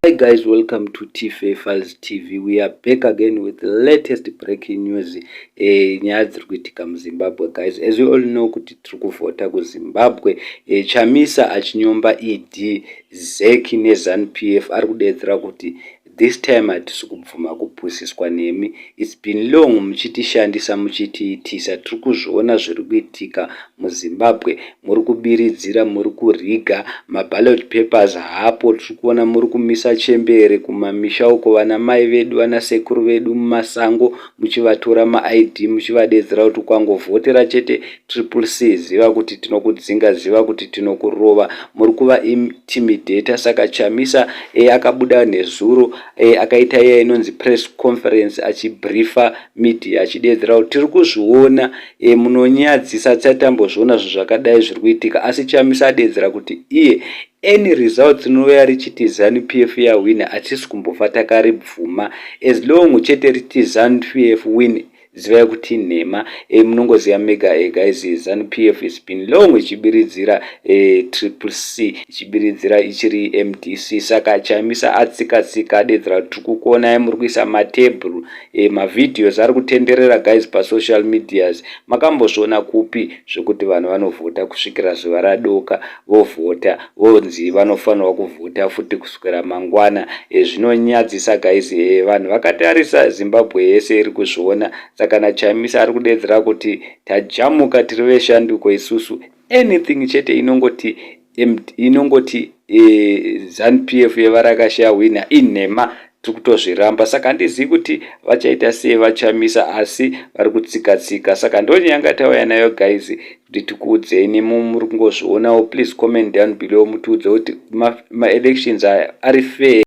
Hi guys, welcome to TFA Files TV. We are back again with the latest breaking news. Nyaya dziri kuitika muZimbabwe guys. As you all know kuti tiri kuvhota kuZimbabwe. Chamisa achinyomba ED, ZEC neZANU-PF ari kudedzera kuti this time hatisi kubvuma kupusiswa nemi. It's been long muchitishandisa muchitiitisa. Tiri kuzviona zviri kuitika muZimbabwe. Muri kubiridzira, muri kuriga maballot papers hapo. Tiri kuona muri kumisa chembere kumamisha uko vana mai vedu vana sekuru vedu mumasango muchivatora maID muchivadedzera kuti kwangovhotera chete triple C, ziva kuti tinokudzinga, ziva kuti tinokurova. Muri kuva intimidata. Saka Chamisa akabuda nezuro akaita iya inonzi press conference achibriefa media achidedzera kuti tiri kuzviona munonyadzisa tisatambozviona zvakadai zviri kuitika. Asi Chamisa adedzera kuti iye any results inouya richiti ZANU-PF yawina hatisi kumbofa takaribvuma. As long chete riti ZANU-PF win, zivai kuti nhema. Munongoziva mega guys, ZANU-PF has been long ichibiridzira triple C, ichibiridzira ichiri MDC. Saka Chamisa atsika adedzera kuti tiri kukuona muri kuisa matebhuru mavideos ari kutenderera guys pasocial medias. Makambozviona kupi zvekuti vanhu vanovhota kusvikira zuva radoka vovhota vonzi vanofanirwa kuvhota futi kusvikira mangwana? Zvinonyadzisa guys. Vanhu vakatarisa Zimbabwe yese iri kuzviona. Saka naChamisa ari kudedzera kuti tajamuka tiri veshanduko isusu. Anything chete inongoti ZANU-PF yevarakasha wina inhema, tiri kutozviramba. Saka handizivi kuti vachaita sei vaChamisa, asi vari kutsika. Saka ndonyanga tauya nayo guys kuti tikuudzeni muri kungozvionawo. Please comment down below mutiudze kuti ma elections ari fair.